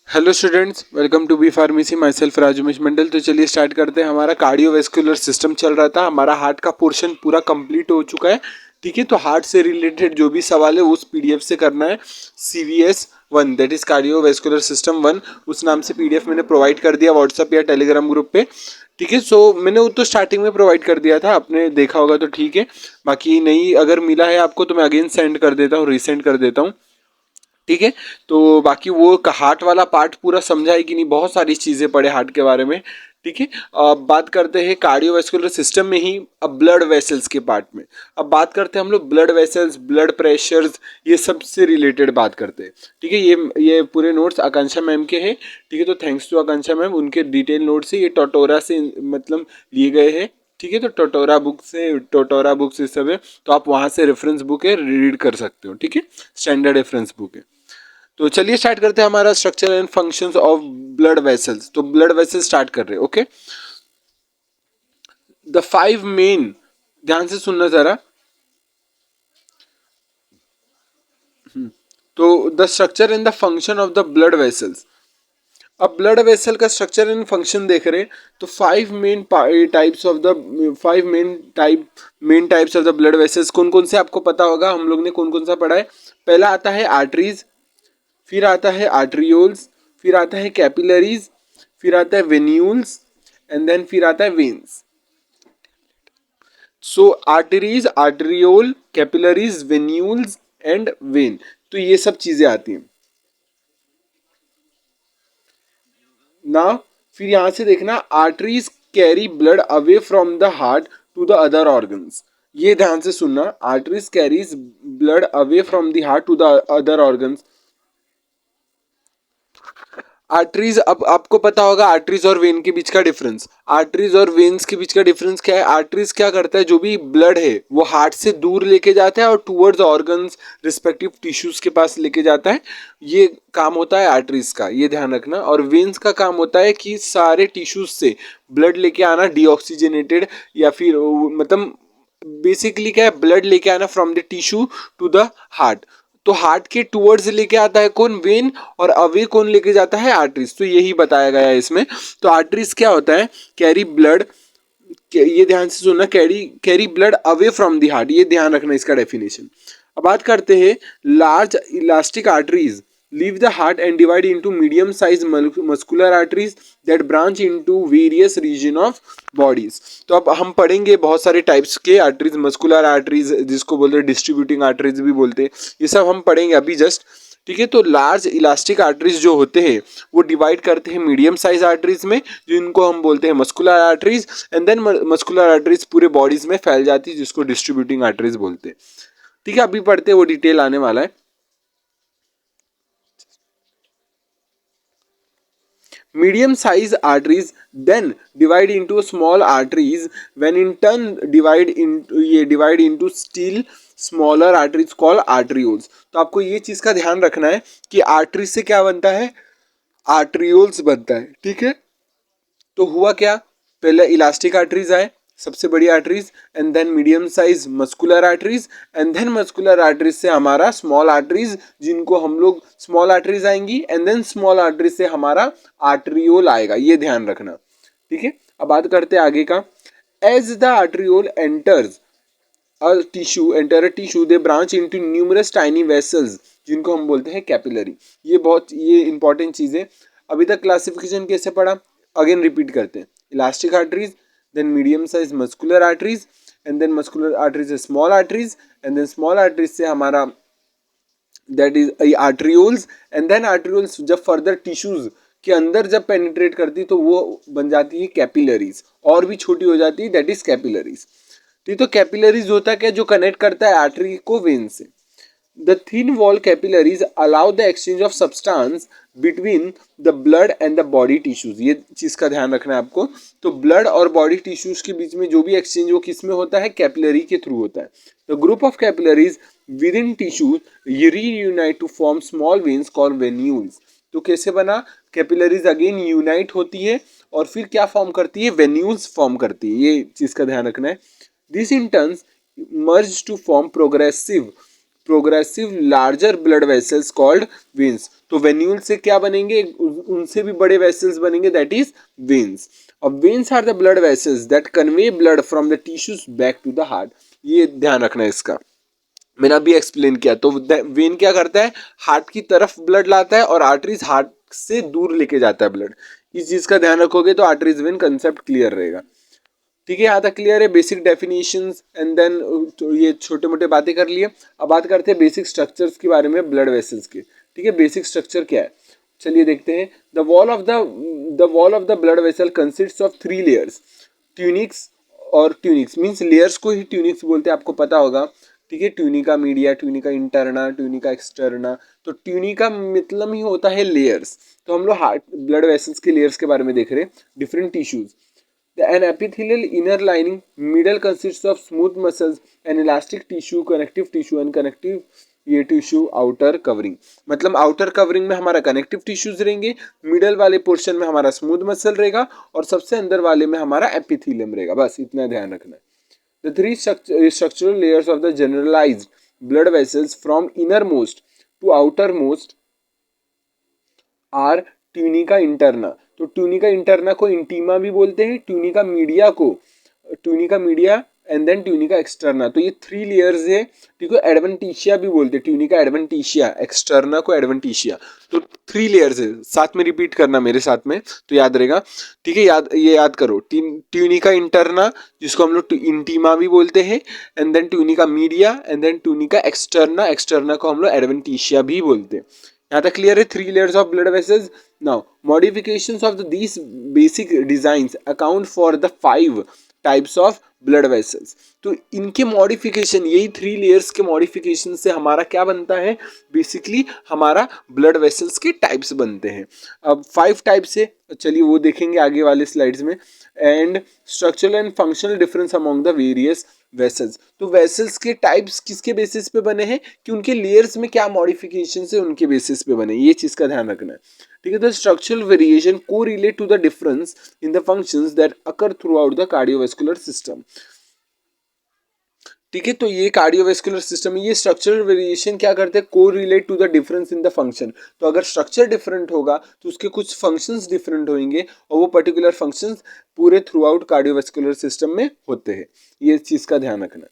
Hello students, welcome to B pharmacy. Myself Rajumesh Mandal. तो चलिए start करते हैं। हमारा कार्डियोवैस्कुलर सिस्टम चल रहा था, हमारा हार्ट का पोर्शन पूरा कंप्लीट हो चुका है। ठीक है, तो हार्ट से रिलेटेड जो भी सवाल है उस पीडीएफ से करना है। CVS 1 that is cardiovascular system 1 उस नाम से पीडीएफ मैंने प्रोवाइड कर दिया व्हाट्सएप या टेलीग्राम ग्रुप पे। ठीक है, सो मैंने वो तो स्टार्टिंग में प्रोवाइड कर दिया था, आपने देखा होगा तो ठीक है। बाकी नहीं अगर मिला है आपको तो मैं अगेन सेंड कर देता हूँ, रीसेंड कर देता हूँ। ठीक है, तो बाकी वो हार्ट वाला पार्ट पूरा समझा है कि नहीं, बहुत सारी चीज़ें पढ़े हार्ट के बारे में। ठीक है, अब बात करते हैं कार्डियोवैस्कुलर सिस्टम में ही अब ब्लड वेसल्स के पार्ट में। अब बात करते हैं हम लोग ब्लड वेसल्स, ब्लड प्रेशर्स, ये सब से रिलेटेड बात करते हैं। ठीक है, ये पूरे नोट्स आकांक्षा मैम के हैं। ठीक है, तो थैंक्स टू आकांक्षा मैम, उनके डिटेल नोट्स है, ये टोटोरा से मतलब लिए गए हैं। ठीक है, तो टोटोरा बुक्स ये सब है, तो आप वहाँ से रेफरेंस बुक है रीड कर सकते हो। ठीक है, स्टैंडर्ड रेफरेंस बुक है। तो चलिए स्टार्ट करते हैं हमारा structure and functions of blood vessels. तो ब्लड वेसल्स स्टार्ट कर रहे हैं। ओके, द 5 मेन, ध्यान से सुनना जरा। तो the structure and the function of the blood vessels. अब ब्लड वेसल का स्ट्रक्चर एंड फंक्शन देख रहे हैं, तो 5 main types of the blood vessels कौन कौन से आपको पता होगा, हम लोग ने कौन कौन सा पढ़ा है। पहला आता है आर्टरीज, फिर आता है आर्ट्रियोल्स, फिर आता है कैपिलरीज, फिर आता है वेन्यूल्स, एंड देन फिर आता है veins. So arteries, arteriole, capillaries, venules and when, तो ये सब चीजें आती हैं ना। फिर यहां से देखना, arteries carry blood away from the heart to the other organs. ये ध्यान से सुनना, arteries carries blood away from the heart to the other organs. Arteries, अब आपको पता होगा आर्टरीज और वेन के बीच का डिफरेंस। आर्टरीज और वेन्स के बीच का डिफरेंस क्या है? आर्टरीज क्या करता है, जो भी ब्लड है वो हार्ट से दूर लेके जाता है और टूवर्ड्स ऑर्गन्स, रिस्पेक्टिव टिश्यूज के पास लेके जाता है। ये काम होता है आर्टरीज का, ये ध्यान रखना। और वेन्स का काम होता है कि सारे टिश्यूज से ब्लड लेके आना, डीऑक्सीजनेटेड, या फिर मतलब बेसिकली क्या है, ब्लड लेके आना from the tissue to the heart. तो हार्ट के टूवर्ड्स लेके आता है कौन? वेन, और अवे कौन लेके जाता है? आर्टरीज। तो यही बताया गया है इसमें। तो आर्टरीज क्या होता है? कैरी ब्लड, ये ध्यान से सुनना, carry blood away from the heart, ये ध्यान रखना इसका डेफिनेशन। अब बात करते हैं large elastic arteries leave the heart and divide into medium sized muscular arteries that branch into various region of bodies। तो अब हम पढ़ेंगे बहुत सारे टाइप्स के आर्टरीज, मस्कुलर आर्टरीज जिसको बोलते हैं, डिस्ट्रीब्यूटिंग आर्टरीज भी बोलते हैं, ये सब हम पढ़ेंगे अभी जस्ट। ठीक है, तो लार्ज इलास्टिक आर्टरीज जो होते हैं वो डिवाइड करते हैं मीडियम साइज आर्टरीज में, जिनको हम बोलते हैं muscular arteries, and then muscular arteries पूरे बॉडीज में फैल जाती है, जिसको डिस्ट्रीब्यूटिंग आर्टरीज बोलते हैं। ठीक है, अभी पढ़ते हैं, वो डिटेल आने वाला है। Medium size arteries then divide into small arteries, when in turn divide into still smaller arteries called arterioles। तो आपको ये चीज का ध्यान रखना है कि आर्टरी से क्या बनता है? आर्ट्रियोल्स बनता है। ठीक है, तो हुआ क्या, पहले इलास्टिक आर्टरीज आए, सबसे बड़ी arteries, and then medium size muscular arteries, and then muscular arteries से हमारा स्मॉल आर्टरीज, जिनको हम लोग स्मॉल आर्टरीज आएंगी, एंड देन स्मॉल आर्टरीज से हमारा आर्टरियोल आएगा, ये ध्यान रखना। ठीक है, अब बात करते हैं आगे का। As the arteriole enters a tissue, they branch into numerous tiny vessels, जिनको हम बोलते हैं कैपिलरी। ये इंपॉर्टेंट चीज है। अभी तक क्लासिफिकेशन कैसे पढ़ा, अगेन रिपीट करते हैं। Elastic arteries, then medium size muscular arteries, and then muscular arteries से small arteries, and then small arteries से हमारा that is arterioles, and then arterioles जब फर्दर टिश्यूज के अंदर जब पेनिट्रेट करती तो वो बन जाती है कैपिलरीज, और भी छोटी हो जाती है, दैट इज कैपिलरीज। ठीक, तो कैपिलरीज होता क्या, जो कनेक्ट करता है आर्टरी को वेन से। The thin wall capillaries allow the exchange of substance between the blood and the body tissues, ये चीज का ध्यान रखना है आपको। तो ब्लड और बॉडी टिश्यूज के बीच में जो भी एक्सचेंज वो किस में होता है? कैपिलरी के थ्रू होता है। The group of capillaries within tissues reunite to form small veins called venules. तो कैसे बना? कैपिलरीज अगेन यूनाइट होती है और फिर क्या फॉर्म करती है? वेन्यूल्स फॉर्म करती है, ये चीज का ध्यान रखना है। This in turn merge to form progressive progressive larger blood vessels called veins. तो वेन्यूल से क्या बनेंगे, उनसे भी बड़े वेसल्स बनेंगे, दैट इज वेन्स। अब veins are the blood vessels that convey blood from the tissues back to the heart. ये ध्यान रखना है इसका, मैंने अभी एक्सप्लेन किया। तो वेन क्या करता है, हार्ट की तरफ ब्लड लाता है और आर्टरीज हार्ट से दूर लेके जाता है ब्लड। इस चीज का ध्यान रखोगे तो आर्टरीज वेन कंसेप्ट क्लियर रहेगा। ठीक है, यहाँ तक क्लियर है बेसिक डेफिनेशंस एंड देन तो ये छोटे मोटे बातें कर लिए। अब बात करते हैं बेसिक स्ट्रक्चर्स के बारे में ब्लड वेसल्स के। ठीक है, बेसिक स्ट्रक्चर क्या है, चलिए देखते हैं। The wall of the blood vessel consists of 3 layers, tunics. और ट्यूनिक्स मीन्स लेयर्स को ही ट्यूनिक्स बोलते हैं, आपको पता होगा। ठीक है, tunica media, tunica interna, tunica externa. तो ट्यूनिका मतलब ही होता है लेयर्स। तो हम लोग हार्ट ब्लड वेसल्स के लेयर्स के बारे में देख रहे हैं, different tissues. An epithelial inner lining, middle consists of smooth muscles and elastic tissue, connective tissue and connective ये टिश्यू आउटर कवरिंग। मतलब आउटर कवरिंग में हमारा कनेक्टिव टिश्यूज रहेंगे, मिडल वाले पोर्शन में हमारा स्मूथ मसल रहेगा और सबसे अंदर वाले में हमारा एपिथेलियम रहेगा। बस इतना ध्यान रखना है। The three structural layers of the generalised blood vessels from innermost to outermost are tunica interna. तो ट्यूनिका इंटरना को इंटीमा भी बोलते हैं, tunica media and then tunica externa. तो ये 3 लेयर्स है। ठीक है, एडवेंटिशिया भी बोलते हैं, ट्यूनिका एडवेंटिशिया, एक्सटर्ना को एडवेंटिशिया। तो 3 लेयर्स है, साथ में रिपीट करना मेरे साथ में तो याद रहेगा। ठीक है, ये याद करो, ट्यूनिका इंटरना जिसको हम लोग इंटीमा भी बोलते हैं, and then tunica media and then tunica externa, externa को हम लोग एडवेंटिशिया भी बोलते हैं। यहाँ तक क्लियर है, 3 layers of blood vessels. Now modifications of these basic designs account for the 5 types of blood vessels. तो इनके मॉडिफिकेशन, यही 3 लेयर्स के मॉडिफिकेशन से हमारा क्या बनता है, बेसिकली हमारा ब्लड वेसल्स के टाइप्स बनते हैं। अब 5 टाइप्स है, चलिए वो देखेंगे आगे वाले स्लाइड्स में। And structural and functional difference among the various vessels. तो वेसल्स के टाइप्स किसके बेसिस पे बने हैं, कि उनके लेयर्स में क्या मॉडिफिकेशन है उनके बेसिस पे बने, ये चीज का ध्यान रखना है। ठीक है, द स्ट्रक्चरल वेरिएशन को relate to the difference in the functions that occur throughout the cardiovascular system. ठीक है, तो ये कार्डियोवास्कुलर सिस्टम में ये स्ट्रक्चरल वेरिएशन क्या करते हैं, को relate to the difference in the function. तो अगर स्ट्रक्चर डिफरेंट होगा तो उसके कुछ फंक्शंस डिफरेंट होंगे और वो पर्टिकुलर फंक्शंस पूरे थ्रू आउट कार्डियोवास्कुलर सिस्टम में होते हैं। ये चीज का ध्यान रखना।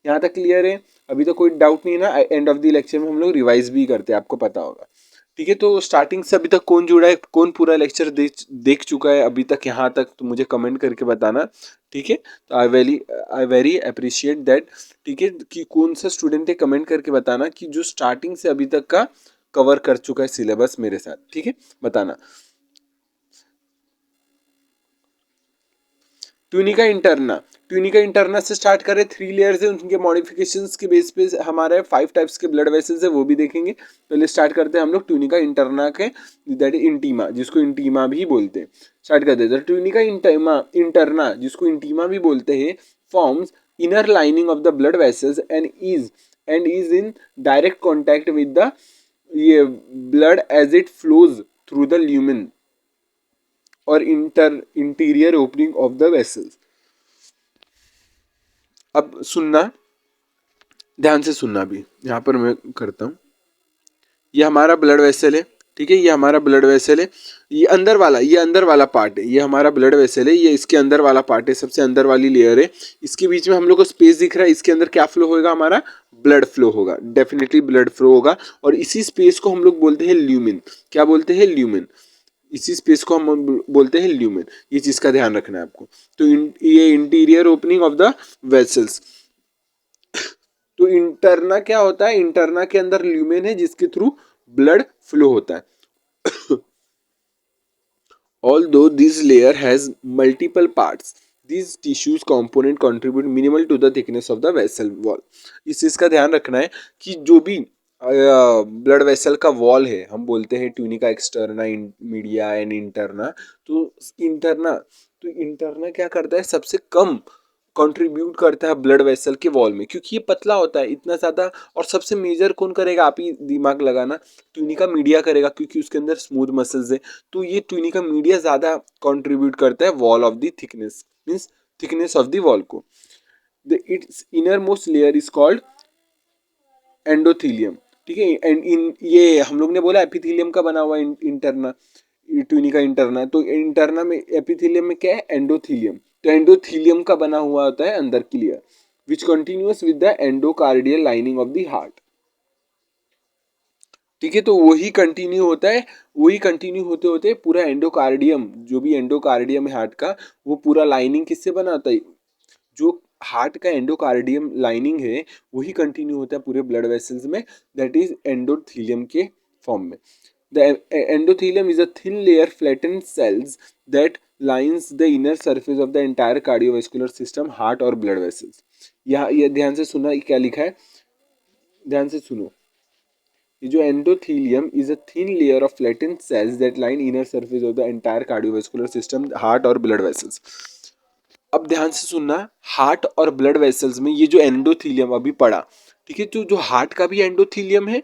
यहाँ तक क्लियर है, अभी तो कोई डाउट नहीं ना। एंड ऑफ द लेक्चर में हम लोग रिवाइज भी करते हैं, आपको पता होगा। ठीक है, तो स्टार्टिंग से अभी तक कौन जुड़ा है, कौन पूरा लेक्चर देख चुका है अभी तक यहाँ तक, तो मुझे कमेंट करके बताना। ठीक है, तो आई वेरी अप्रिशिएट दैट। ठीक है, कि कौन सा स्टूडेंट है, कमेंट करके बताना कि जो स्टार्टिंग से अभी तक का कवर कर चुका है सिलेबस मेरे साथ। ठीक है, बताना। ट्यूनिका इंटरना से स्टार्ट करें, 3 लेयर्स है, उनके मॉडिफिकेशंस के बेस पे हमारे 5 टाइप्स के ब्लड वेसल्स है, वो भी देखेंगे। पहले स्टार्ट करते हैं हम लोग ट्यूनिका इंटरना के, दैट इज इंटीमा, जिसको इंटीमा भी बोलते हैं। स्टार्ट करते हैं ट्यूनिका इंटरना जिसको इंटीमा भी बोलते हैं, forms inner lining of the blood vessels and is in direct contact with the ये blood as it flows through the lumen और interior opening of the vessels. अब सुनना, ध्यान से सुनना भी, यहाँ पर मैं करता हूँ। ये हमारा ब्लड वेसल है। ठीक है, ये हमारा ब्लड वेसल है, ये अंदर वाला पार्ट है, ये हमारा ब्लड वेसल है, ये इसके अंदर वाला पार्ट है, सबसे अंदर वाली लेयर है। इसके बीच में हम लोग को स्पेस दिख रहा है, इसके अंदर क्या फ्लो होगा, हमारा ब्लड फ्लो होगा, डेफिनेटली ब्लड फ्लो होगा। और इसी स्पेस को हम लोग बोलते हैं ल्यूमेन। क्या बोलते हैं, ल्यूमेन। इसी स्पेस को हम बोलते हैं ल्यूमेन। ये चीज का ध्यान रखना है आपको। तो ये interior opening of the vessels. तो इंटरना क्या होता है, इंटरना के अंदर ल्यूमेन है जिसके थ्रू ब्लड फ्लो होता है। Although this layer has multiple parts, these tissues component contribute minimal to the thickness of the vessel wall. इस चीज का ध्यान रखना है कि जो भी ब्लड वेसल का वॉल है, हम बोलते हैं tunica externa, media and interna. तो इंटरना क्या करता है, सबसे कम कंट्रीब्यूट करता है ब्लड वेसल के वॉल में, क्योंकि ये पतला होता है इतना ज़्यादा। और सबसे मेजर कौन करेगा, आप ही दिमाग लगाना, ट्यूनिका मीडिया करेगा, क्योंकि उसके अंदर स्मूथ मसल्स है। तो ये ट्यूनिका मीडिया ज़्यादा कंट्रीब्यूट करता है wall of the thickness, means thickness of the wall को। The its innermost layer is called endothelium, ठीक है। एंड इन ये हम लोग ने बोला एपिथीलियम का बना हुआ इंटरना, ट्यूनिका इंटरना, तो इंटरना में एपिथीलियम में क्या है, एंडोथीलियम। तो एंडोथीलियम का बना हुआ होता है अंदर की layer which continuous with the endocardial lining of the heart, ठीक है। तो वही कंटिन्यू होता है, वही कंटिन्यू होते होते पूरा एंडोकार्डियम, जो भी एंडोकार्डियम है हार्ट का, वो पूरा लाइनिंग किससे बना होता है, जो हार्ट का एंडोकार्डियम लाइनिंग है वही कंटिन्यू होता है पूरे ब्लड वेसल्स में, दैट इज एंडोथीलियम के फॉर्म में। The endothelium is a thin layer flattened cells that lines the inner surface of the entire cardiovascular system, heart और ब्लड वेसल्स। यहाँ ये ध्यान से सुना क्या लिखा है, ध्यान से सुनो, ये जो endothelium is a thin layer of flattened cells that line inner surface of the entire cardiovascular system, heart और ब्लड वेसल्स। अब ध्यान से सुनना, हार्ट और ब्लड वेसल्स में ये जो एंडोथीलियम अभी पड़ा, ठीक है, तो जो हार्ट का भी एंडोथीलियम है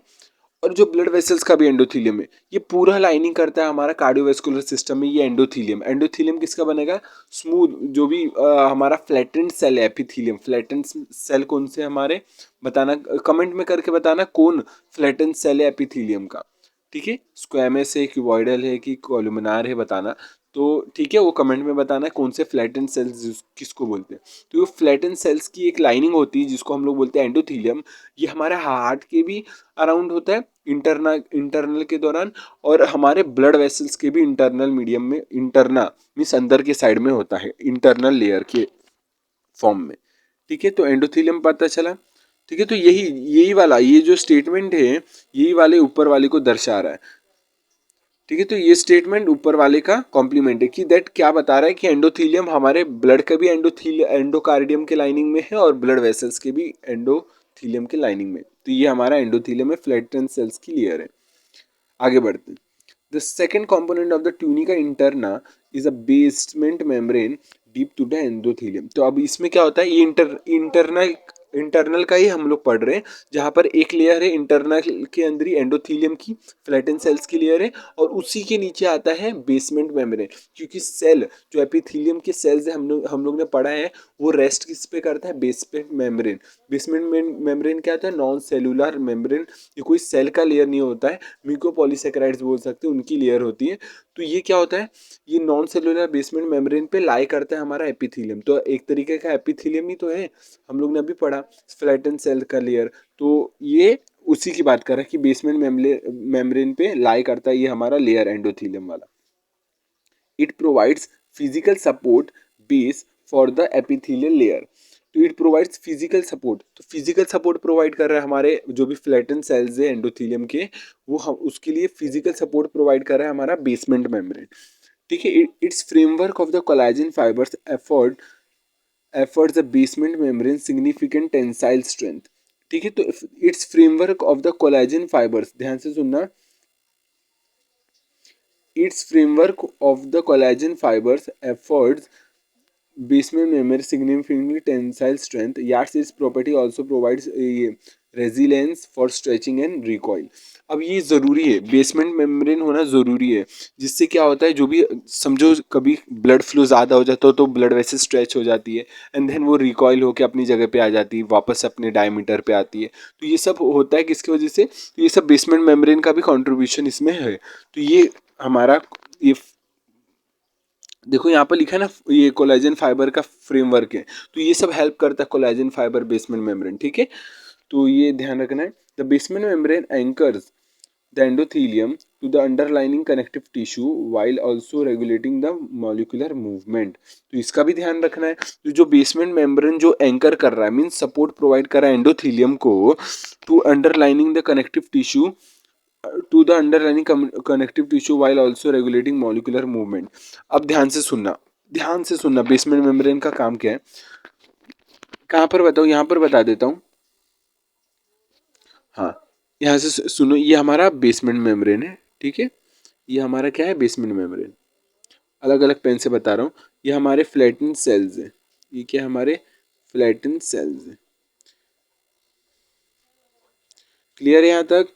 और जो ब्लड वेसल्स का भी एंडोथीलियम है, ये पूरा लाइनिंग करता है हमारा कार्डियोवास्कुलर सिस्टम में। ये एंडोथीलियम, एंडोथीलियम किसका बनेगा, स्मूथ, जो भी हमारा फ्लैटेंड सेल है एपिथीलियम, फ्लैटेंड सेल कौन से हमारे, बताना कमेंट में करके बताना कौन फ्लैटेंड सेल है एपिथीलियम का, ठीक है। स्क्वैमस है, क्यूबॉइडल है कि कॉलुमिनार है, बताना। तो ठीक है, वो कमेंट में बताना है कौन से फ्लैटेंड सेल्स किसको बोलते हैं। तो ये फ्लैटेंड सेल्स की एक लाइनिंग होती है जिसको हम लोग बोलते हैं एंडोथीलियम। ये हमारे हार्ट के भी अराउंड होता है इंटरनल के दौरान, और हमारे ब्लड वेसल्स के भी इंटरनल मीडियम में, इंटरना मीन्स अंदर के साइड में होता है, इंटरनल लेयर के फॉर्म में, ठीक है। तो एंडोथीलियम पता चला, ठीक है। तो यही यही वाला ये जो स्टेटमेंट है, यही वाले ऊपर वाले को दर्शा रहा है, ठीक है। तो ये स्टेटमेंट ऊपर वाले का कॉम्प्लीमेंट है कि दैट क्या बता रहा है कि एंडोथीलियम हमारे ब्लड के भी एंडोकार्डियम के लाइनिंग में है और ब्लड वेसल्स के भी एंडोथीलियम के लाइनिंग में। तो ये हमारा एंडोथीलियम है, फ्लैटेंड सेल्स की लेयर है। आगे बढ़ते हैं। The second component of the tunica interna is a basement membrane deep to the endothelium. तो अब इसमें क्या होता है, ये इंटरनल इंटरनल का ही हम लोग पढ़ रहे हैं, जहां पर एक लेयर है इंटरनल के अंदर ही एंडोथीलियम की, फ्लैटेन सेल्स की लेयर है, और उसी के नीचे आता है बेसमेंट मेम्ब्रेन। क्योंकि सेल जो एपिथीलियम के सेल्स है, हम लोग ने पढ़ा है, वो रेस्ट किस पे करता है, बेसमेंट मेम्ब्रेन। बेसमेंट मेम्ब्रेन क्या होता है, नॉन सेलुलर मेम्ब्रेन, ये कोई सेल का लेयर नहीं होता है, म्यूकोपॉलीसेकेराइड्स बोल सकते हैं, उनकी लेयर होती है। तो ये क्या होता है, ये नॉन सेलुलर बेसमेंट मेम्ब्रेन पे लाई करता है हमारा एपिथीलियम। तो एक तरीके का एपिथीलियम ही तो है, हम लोग ने अभी पढ़ा फ्लैटन सेल का लेयर। तो ये उसी की बात कर रहा है कि बेसमेंट मेम्ब्रेन पे लाई करता है ये हमारा लेयर एंडोथीलियम वाला। It provides physical support base for the epithelial layer. तो इट प्रोवाइड्स फिजिकल सपोर्ट, तो फिजिकल सपोर्ट प्रोवाइड कर रहा है हमारे जो भी फ्लैटन सेल्स है एंडोथीलियम के, वो हम उसके लिए फिजिकल सपोर्ट प्रोवाइड कर रहा है हमारा बेसमेंट मेम्ब्रेन, ठीक है। It's framework of the collagen fibres efforts the basement membrane significant tensile strength, ठीक है। तो it's framework of the collagen fibres, ध्यान से सुनना, its framework of the collagen fibers affords basement membrane significantly tensile strength, yet its property also provides a resilience for stretching and recoil। अब ये ज़रूरी है, बेसमेंट मेम्ब्रेन होना ज़रूरी है, जिससे क्या होता है, जो भी समझो कभी ब्लड फ्लो ज़्यादा हो जाता हो तो ब्लड वैसे स्ट्रेच हो जाती है, एंड देन वो रिकॉइल होकर अपनी जगह पे आ जाती है, वापस अपने डायमीटर पे आती है। तो ये सब होता है किसकी वजह से, तो ये सब बेसमेंट मेम्ब्रेन का भी कॉन्ट्रीब्यूशन इसमें है। तो ये हमारा ये देखो यहाँ पर लिखा है ना, ये कोलेजन फाइबर का फ्रेमवर्क है, तो ये सब हेल्प करता है कोलेजन फाइबर बेसमेंट मेम्ब्रेन, ठीक है। तो ये ध्यान रखना है, the basement membrane anchors the endothelium to the underlining connective tissue while also regulating the molecular movement. तो इसका भी ध्यान रखना है, तो जो बेसमेंट मेम्ब्रेन जो एंकर कर रहा है, मीन्स सपोर्ट प्रोवाइड कर रहा है एंडोथीलियम को to underlining the connective tissue, to the underlining connective tissue while also regulating molecular movement. अब ध्यान से सुनना, ध्यान से सुनना, बेसमेंट मेम्ब्रेन का काम क्या है, कहाँ पर बताऊँ, यहाँ पर बता देता हूँ। हाँ, यहाँ से सुनो, ये हमारा बेसमेंट मेम्ब्रेन है, ठीक है। ये हमारा क्या है, बेसमेंट मेम्ब्रेन, अलग अलग पेन से बता रहा हूँ। ये हमारे फ्लैटेन सेल्स है, ये क्या हमारे फ्लैटेन सेल्स है, क्लियर है यहाँ तक,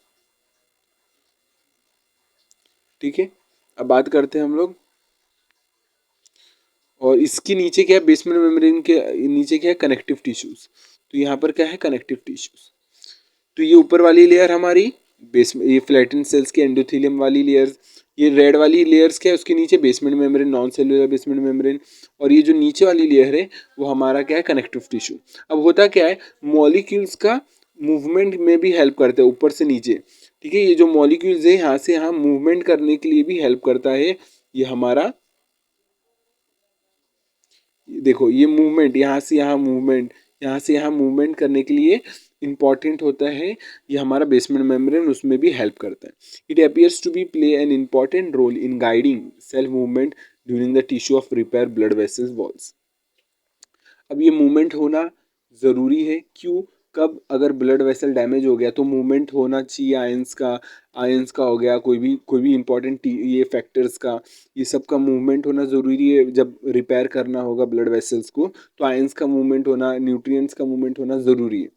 ठीक है। अब बात करते हैं हम लोग, और इसके नीचे क्या है, बेसमेंट मेम्ब्रेन के नीचे क्या है, कनेक्टिव टिश्यूज। तो यहाँ पर क्या है, कनेक्टिव टिश्यूज। तो ये ऊपर वाली लेयर हमारी बेस, ये फ्लैटेंड सेल्स के एंडोथेलियम वाली लेयर्स, ये रेड वाली लेयर्स क्या है, उसके नीचे basement membrane, non cellular basement membrane, और ये जो नीचे वाली लेयर है वो हमारा क्या है, कनेक्टिव टिश्यू। अब होता क्या है, मॉलिक्यूल्स का मूवमेंट में भी हेल्प करते हैं ऊपर से नीचे, ठीक है। ये जो मॉलिक्यूल्स है यहाँ से यहाँ मूवमेंट करने के लिए भी हेल्प करता है ये हमारा, देखो ये मूवमेंट, यहाँ से यहाँ मूवमेंट, यहाँ से यहाँ मूवमेंट करने के लिए इंपॉर्टेंट होता है ये हमारा बेसमेंट मेम्ब्रेन, उसमें भी हेल्प करता है। It appears to be play an important role in guiding self movement during the tissue of repair blood vessels walls. अब ये मूवमेंट होना ज़रूरी है, क्यों, कब, अगर ब्लड वेसल डैमेज हो गया तो मूवमेंट होना चाहिए आयंस का हो गया, कोई भी इंपॉर्टेंट ये फैक्टर्स का, ये सब का मूवमेंट होना ज़रूरी है। जब रिपेयर करना होगा ब्लड वेसल्स को तो आयंस का मूवमेंट होना, न्यूट्रिएंट्स का मूवमेंट होना ज़रूरी है,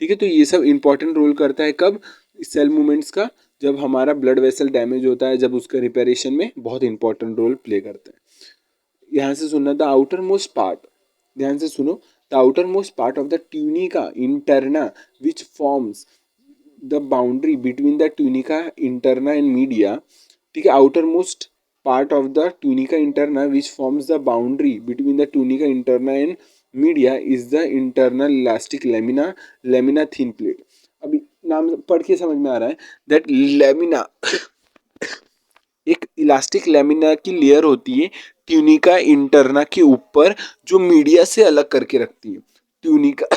ठीक है। तो ये सब इंपॉर्टेंट रोल करता है कब, सेल मूवमेंट्स का, जब हमारा ब्लड वेसल डैमेज होता है, जब उसका रिपेरेशन में बहुत इंपॉर्टेंट रोल प्ले करता है। यहाँ से सुनना, द आउटर मोस्ट पार्ट, ध्यान से सुनो, the outer most part of the tunica interna which forms the boundary between the tunica interna and media, ठीक है। Outer most part of the tunica interna which forms the boundary between the tunica interna and media is the internal elastic lamina, lamina thin plate. अभी नाम पढ़ के समझ में आ रहा है दैट लेमिना एक इलास्टिक लेमिना की लेयर होती है ट्यूनिका इंटरना के ऊपर, जो मीडिया से अलग करके रखती है। ट्यूनिका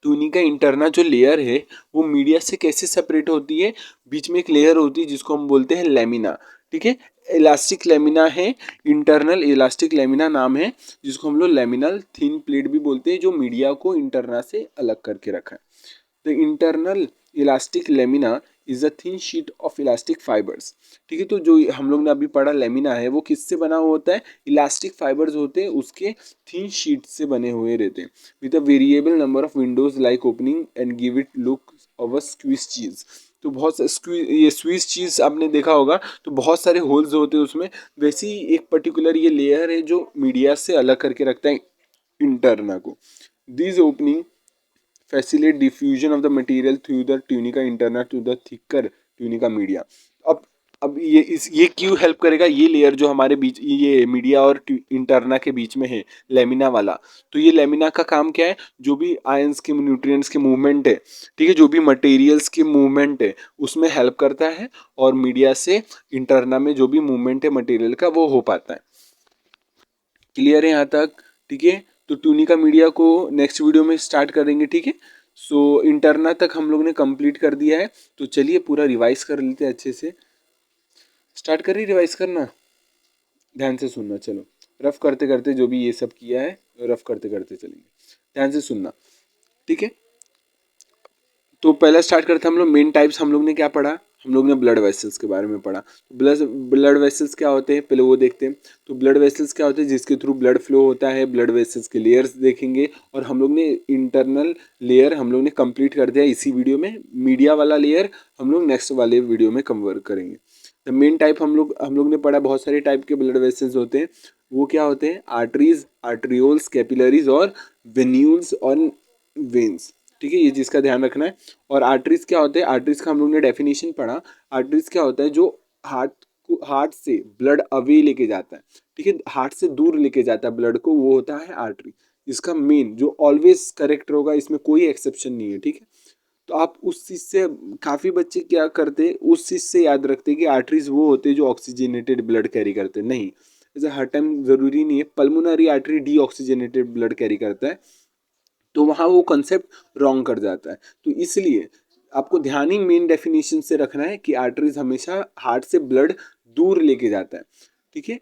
ट्यूनिका इंटरना जो लेयर है वो मीडिया से कैसे सेपरेट होती है, बीच में एक लेयर होती है जिसको हम बोलते हैं लेमिना, ठीक है। इलास्टिक लेमिना है, इंटरनल इलास्टिक लेमिना नाम है, जिसको हम लोग लेमिनल थिन प्लेट भी बोलते हैं, जो मीडिया को इंटरना से अलग करके रखा है। The internal elastic lamina is a thin sheet of elastic fibres, ठीक है। तो जो हम लोग ने अभी पढ़ा लेमिना है वो किससे बना हुआ होता है, इलास्टिक फाइबर्स होते हैं, उसके थिन शीट से बने हुए रहते हैं, with a variable number of Windows like opening and give it look of a squeeze चीज। तो बहुत ये स्वीज चीज आपने देखा होगा, तो बहुत सारे होल्स होते हैं उसमें, वैसे ही एक पर्टिकुलर ये लेयर है जो मीडिया से अलग करके रखता है इंटरना को। This opening facilitate diffusion of the material through the tunica interna to the thicker tunica media। अब अब ये क्यों हेल्प करेगा, ये लेयर जो हमारे बीच, ये मीडिया और इंटरना के बीच में है, लेमिना वाला, तो ये लेमिना का काम क्या है, जो भी आयंस के न्यूट्रिएंट्स के मूवमेंट है, ठीक है, जो भी मटेरियल्स के मूवमेंट है उसमें हेल्प करता है, और मीडिया से इंटरना में जो भी मूवमेंट है मटेरियल का वो हो पाता है। क्लियर है यहाँ तक, ठीक है। तो ट्यूनिका मीडिया को नेक्स्ट वीडियो में स्टार्ट करेंगे, ठीक है। सो इंटरना तक हम लोग ने कंप्लीट कर दिया है, तो चलिए पूरा रिवाइज कर लेते हैं अच्छे से। स्टार्ट करिए रिवाइज करना, ध्यान से सुनना, चलो रफ करते करते जो भी ये सब किया है रफ करते करते चलेंगे, ध्यान से सुनना, ठीक है। तो पहला स्टार्ट करते हैं हम लोग, मेन टाइप्स हम लोग ने क्या पढ़ा, हम लोग ने ब्लड वेसल्स के बारे में पढ़ा। ब्लड वेसल्स क्या होते हैं पहले वो देखते हैं। तो ब्लड वेसल्स क्या होते हैं, जिसके थ्रू ब्लड फ्लो होता है, ब्लड वेसल्स के लेयर्स देखेंगे, और हम लोग ने इंटरनल लेयर हम लोग ने कंप्लीट कर दिया इसी वीडियो में, मीडिया वाला लेयर हम लोग नेक्स्ट वाले वीडियो में कवर करेंगे। द मेन टाइप हम लोग ने पढ़ा, बहुत सारे टाइप के ब्लड वेसल्स होते हैं, वो क्या होते हैं, आर्टरीज, आर्ट्रियोल्स, कैपिलरीज और वेन्यूल्स और वेन्स, ठीक है, ये चीज़ का ध्यान रखना है। और आर्टरीज क्या होते हैं, आर्टरीज का हम लोग ने डेफिनेशन पढ़ा, आर्टरीज क्या होता है, जो हार्ट से ब्लड अवे लेके जाता है, ठीक है, हार्ट से दूर लेके जाता है ब्लड को, वो होता है आर्टरी। इसका मेन जो ऑलवेज करेक्ट होगा, इसमें कोई एक्सेप्शन नहीं है, ठीक है। तो आप उस चीज़ से, काफ़ी बच्चे क्या करते हैं, उस चीज़ से याद रखते हैं कि आर्टरीज वो होते हैं जो ऑक्सीजनेटेड ब्लड कैरी करते हैं, नहीं, ऐसा हर टाइम ज़रूरी नहीं है। Pulmonary artery D oxygenated blood carry करता है, तो वहाँ वो कंसेप्ट रॉन्ग कर जाता है। तो इसलिए आपको ध्यान ही मेन डेफिनेशन से रखना है कि आर्टरीज हमेशा हार्ट से ब्लड दूर लेके जाता है, ठीक है।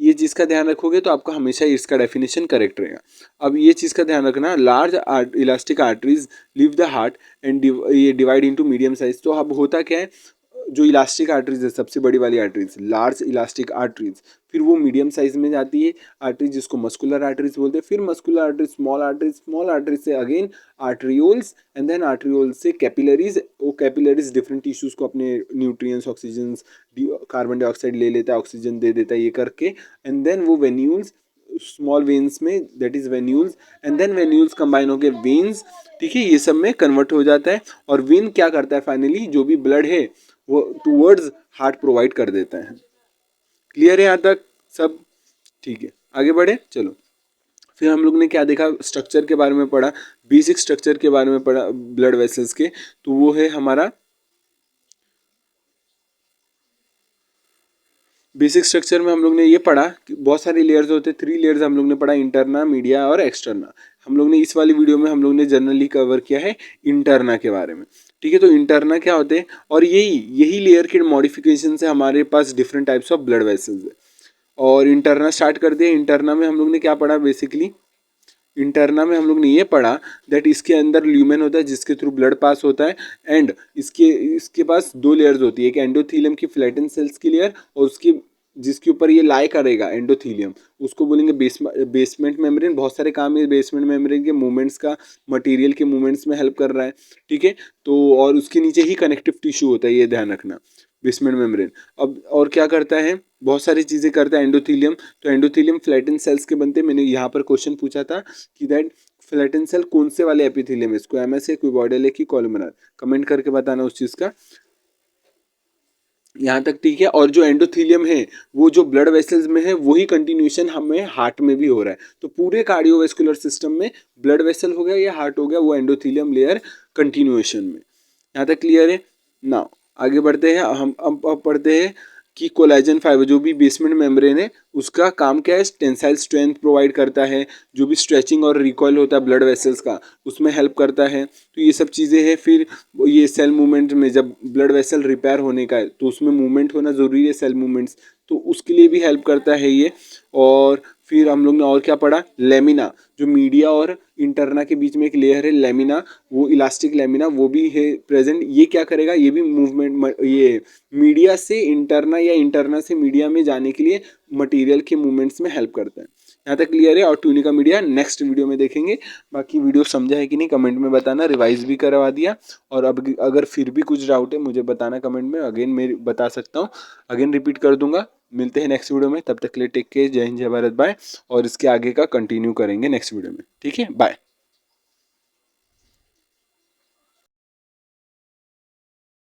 ये चीज़ का ध्यान रखोगे तो आपका हमेशा इसका डेफिनेशन करेक्ट रहेगा। अब ये चीज़ का ध्यान रखना, large elastic arteries leave the heart and ये डिवाइड इनटू मीडियम साइज। तो अब होता क्या है, जो इलास्टिक आर्टरीज है, सबसे बड़ी वाली आर्टरीज लार्ज इलास्टिक आर्टरीज, फिर वो मीडियम साइज में जाती है आर्टरीज, जिसको मस्कुलर आर्टरीज बोलते हैं, फिर मस्कुलर आर्टरीज, स्मॉल आर्टरीज से again arterioles, and then arterioles से कैपिलरीज, वो कैपिलरीज डिफरेंट टिश्यूज को अपने न्यूट्रिएंट्स, ऑक्सीजन, कार्बन डाइऑक्साइड ले लेता है, ऑक्सीजन दे देता है, ये करके, एंड देन वो वेन्यूल्स स्मॉल वेन्स में, that is venules, and then venules combine होकर वेन्स, ठीक है, ये सब में कन्वर्ट हो जाता है। और वेन क्या करता है फाइनली, जो भी ब्लड है वो टूवर्ड्स हार्ट प्रोवाइड कर देता है। क्लियर है यहाँ तक सब? ठीक है, आगे बढ़े चलो। फिर हम लोग ने क्या देखा, स्ट्रक्चर के बारे में पढ़ा, बेसिक स्ट्रक्चर के बारे में पढ़ा ब्लड वेसल्स के। तो वो है हमारा बेसिक स्ट्रक्चर में हम लोग ने ये पढ़ा कि बहुत सारे लेयर्स होते हैं, 3 लेयर्स हम लोग ने पढ़ा, इंटरना, मीडिया और एक्सटर्ना। हम लोग ने इस वाली वीडियो में हम लोग ने जनरली कवर किया है इंटरना के बारे में। ठीक है, तो इंटरना क्या होते हैं, और यही यही लेयर के मॉडिफिकेशन से हमारे पास different types of blood vessels है। और इंटरना स्टार्ट कर दिया। इंटरना में हम लोग ने क्या पढ़ा, बेसिकली इंटरना में हम लोग ने ये पढ़ा दैट इसके अंदर ल्यूमेन होता है जिसके थ्रू ब्लड पास होता है, एंड इसके पास 2 लेयर्स होती है, एक एंडोथीलियम की फ्लैटन सेल्स की लेयर, और उसकी जिसके ऊपर ये लाई करेगा एंडोथीलियम, उसको बोलेंगे बेसमेंट मेम्ब्रेन। बहुत सारे काम है बेसमेंट मेम्ब्रेन के, मूवमेंट्स का, मटेरियल के मूवमेंट्स में हेल्प कर रहा है। ठीक है, तो और उसके नीचे ही कनेक्टिव टिश्यू होता है, ये ध्यान रखना, बेसमेंट मेम्ब्रेन। अब और क्या करता है, बहुत सारी चीज़ें करता है एंडोथीलियम। तो एंडोथीलियम फ्लैटन सेल्स के बनते हैं। मैंने यहाँ पर क्वेश्चन पूछा था कि दैट फ्लैटन सेल कौन से वाले एपिथेलियम है, इसको एमएस है, क्यूबॉइडल है कि कॉलमनर, कमेंट करके बताना उस चीज़ का। यहाँ तक ठीक है। और जो एंडोथीलियम है वो जो ब्लड वेसल्स में है वही कंटिन्यूशन हमें हार्ट में भी हो रहा है। तो पूरे कार्डियोवेस्कुलर सिस्टम में ब्लड वेसल हो गया या हार्ट हो गया, वो एंडोथीलियम लेयर कंटिन्यूएशन में। यहाँ तक क्लियर है ना? आगे बढ़ते हैं। हम अब पढ़ते हैं कि कोलेजन फाइबर जो भी बेसमेंट मेम्ब्रेन है उसका काम क्या है, टेंसाइल स्ट्रेंथ प्रोवाइड करता है, जो भी स्ट्रेचिंग और रिकॉइल होता है ब्लड वेसल्स का उसमें हेल्प करता है। तो ये सब चीज़ें हैं। फिर ये सेल मूवमेंट में जब ब्लड वेसल रिपेयर होने का है तो उसमें मूवमेंट होना ज़रूरी है, सेल मूवमेंट्स, तो उसके लिए भी हेल्प करता है ये। और फिर हम लोग ने और क्या पढ़ा, लेमिना, जो मीडिया और इंटरना के बीच में एक लेयर है लेमिना, वो इलास्टिक लेमिना, वो भी है प्रेजेंट। ये क्या करेगा, ये भी मूवमेंट, ये मीडिया से इंटरना या इंटरना से मीडिया में जाने के लिए मटेरियल के मूवमेंट्स में हेल्प करता है। यहाँ तक क्लियर है। और ट्यूनिका मीडिया नेक्स्ट वीडियो में देखेंगे। बाकी वीडियो समझा है कि नहीं कमेंट में बताना, रिवाइज भी करवा दिया। और अब अगर फिर भी कुछ डाउट है मुझे बताना कमेंट में, अगेन मैं बता सकता हूँ, अगेन रिपीट कर दूंगा। मिलते हैं नेक्स्ट वीडियो में, तब तक के लिए टेक केयर, जय हिंद जय भारत, बाय। और इसके आगे का कंटिन्यू करेंगे नेक्स्ट वीडियो में। ठीक है, बाय।